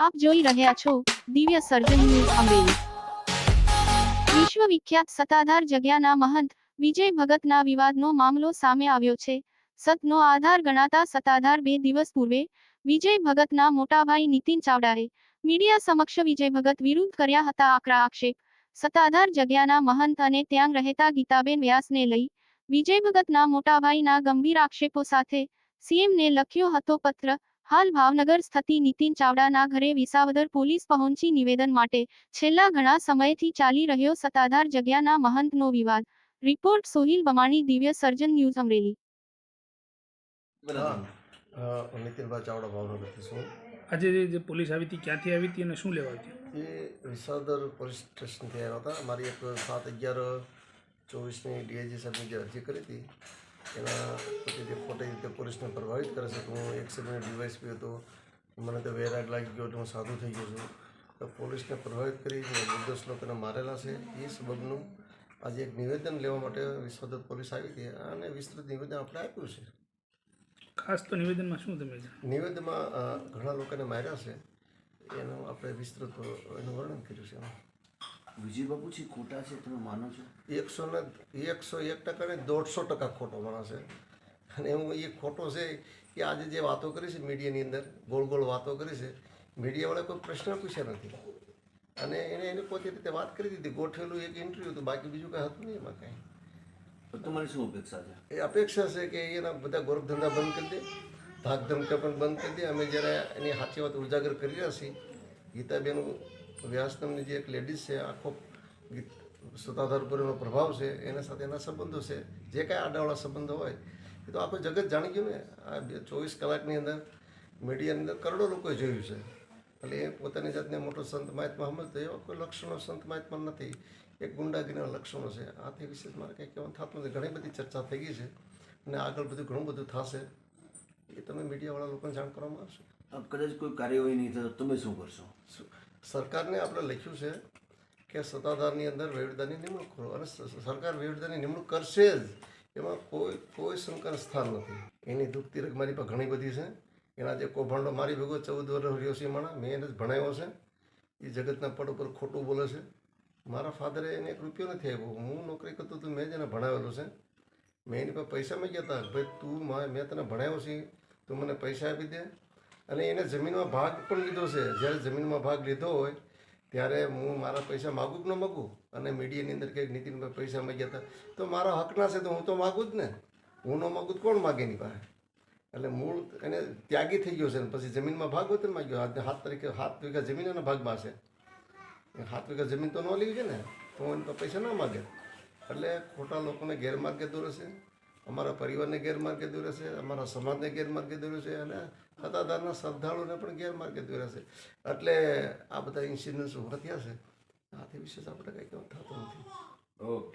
આપ જોઈ રહ્યા છો દિવ્ય સર્જન ન્યૂઝ અમરેલી। વિશ્વવિખ્યાત સત્તાધાર જગ્યાના મહંત વિજય ભગતના વિવાદનો મામલો સામે આવ્યો છે। સતનો આધાર ગણાતા સત્તાધાર 2 દિવસ પૂર્વે વિજય ભગતના મોટાભાઈ નીતિન ચાવડાએ મીડિયા સમક્ષ વિજય ભગત વિરુદ્ધ કર્યા હતા આકરા આક્ષેપ। સત્તાધાર જગ્યાના મહંત અને ત્યાં રહેતા ગીતાબેન વ્યાસને લઈ વિજય ભગતના મોટાભાઈના ગંભીર આક્ષેપો સાથે સીએમને લખ્યો હતો પત્ર। હાલ ભાવનગર સ્થિત નીતિન ચાવડાના ઘરે વિસાવદર પોલીસ પહોંચી નિવેદન માટે છેલ્લા ઘણા સમયથી ચાલી રહ્યો સત્તાધાર જગ્યાના મહંતનો વિવાદ। રિપોર્ટ સોહિલ બમાણી, દિવ્ય સર્જન ન્યૂઝ અમરેલી। નીતિનભાઈ ચાવડા ભાવનગરથી છું। આજે જે પોલીસ આવી હતી ક્યાંથી આવી હતી અને શું લેવા હતી? એ વિસાવદર પોલીસ સ્ટેશનથી આવ્યા હતા। મારી એક 7/11/24ની ડીઆઈજી સાહેબની જે અરજી કરી હતી એના પછી જે ખોટી રીતે પોલીસને પ્રભાવિત કરે છે કે હું 100 ડીવાયએસપી હતો, મને તો વેરાગ લાગી ગયો એટલે હું સાધુ થઈ ગયો છું, તો પોલીસને પ્રભાવિત કરી નિર્દોષ લોકોને મારેલા છે। એ સબબનું આજે એક નિવેદન લેવા માટે વિસાવદર પોલીસ આવી હતી અને વિસ્તૃત નિવેદન આપણે આપ્યું છે। ખાસ તો નિવેદનમાં શું તમે નિવેદનમાં ઘણા લોકોને માર્યા છે એનું આપણે વિસ્તૃત એનું વર્ણન કર્યું છે। વિજય બાપુજી ખોટા છે તમે માનો છો? 101% ને 150% ખોટો માણસ છે અને હું એ ખોટો છે કે આજે જે વાતો કરી છે મીડિયાની અંદર ગોળ ગોળ વાતો કરી છે, મીડિયાવાળાએ કોઈ પ્રશ્ન પૂછ્યા નથી અને એને પોતે રીતે વાત કરી દીધી, ગોઠવેલું એક ઇન્ટરવ્યૂ હતું, બાકી બીજું કાંઈ હતું નહીં એમાં કાંઈ। તો તમારી શું અપેક્ષા છે? એ અપેક્ષા છે કે એના બધા ગોરખધંધા બંધ કરી દે, ધાકધમકા પણ બંધ કરી દે। અમે જ્યારે એની સાચી વાત ઉજાગર કરી રહ્યા છીએ, ગીતાબેન વ્યાસ નામની જે એક લેડીઝ છે, આખો સત્તાધાર પરનો પ્રભાવ છે, એના સાથે એના સંબંધો છે, જે કાંઈ આડાવાળા સંબંધો હોય એ તો આપણે જગત જાણી ગયું ને। આ 24 કલાકની અંદર મીડિયાની અંદર કરોડો લોકોએ જોયું છે, એટલે એ પોતાની જાતને મોટો સંત મહાત્મા સમજતો એવા કોઈ લક્ષણો સંત મહાત્મા નથી, એક ગુંડાગીરીના લક્ષણો છે। આથી વિશેષ મારે કંઈ કહેવાનું થતું નથી। ઘણી બધી ચર્ચા થઈ ગઈ છે અને આગળ બધું ઘણું બધું થશે, એ તમે મીડિયાવાળા લોકોને જાણ કરવામાં આવશે। કદાચ કોઈ કાર્યવાહી નહીં થાય તો તમે શું કરશો? સરકારને આપણે લખ્યું છે કે સત્તાધારની અંદર વહીવટદારની નિમણૂક કરો અને સરકાર વહીવટદારની નિમણૂક કરશે જ, એમાં કોઈ શંકાનું સ્થાન નથી। એની દુઃખ તિરક મારી પાસે ઘણી બધી છે। એના જે કૌભાંડો મારી ભેગો 14 વર્ષ રહ્યો છે માણા, મેં એને જ ભણાવ્યો છે, એ જગતના પડ ઉપર ખોટું બોલે છે। મારા ફાધરે એને 1 રૂપિયો નથી આપ્યો, હું નોકરી કરતો તો મેં જ એને ભણાવેલો છે। મેં એની પાસે પૈસા માંગ્યા હતા, ભાઈ તું મેં તને ભણાવ્યો છે, તું મને પૈસા આપી દે। અને એને જમીનમાં ભાગ પણ લીધો છે। જ્યારે જમીનમાં ભાગ લીધો હોય ત્યારે હું મારા પૈસા માગું કે ન માગું, અને મીડિયાની અંદર કંઈક નીતિનભાઈ પૈસા માંગ્યા હતા તો મારા હકના છે તો હું તો માગું જ ને, હું ન માગું તો કોણ માગે એની પાસે? એટલે મૂળ એને ત્યાગી થઈ ગયો છે ને પછી જમીનમાં ભાગ હોય તો માગ્યો। 7 વીઘા જમીન એના ભાગમાં છે, 7 વીઘા જમીન તો ન લેવી છે ને, તો એના પૈસા ના માગે। એટલે ખોટા લોકોને ગેરમાર્ગે દોરે છે, અમારા પરિવારને ગેરમાર્ગે દોરે છે, અમારા સમાજને ગેરમાર્ગે દોરે છે અને સત્તાધારના શ્રદ્ધાળુઓને પણ ગેરમાર્ગે દોરે છે। એટલે આ બધા ઇન્સિડન્ટ્સ ઊભા થયા છે, આથી વિશેષ આપણે કંઈ કહેવાનું થતું નથી। ઓકે।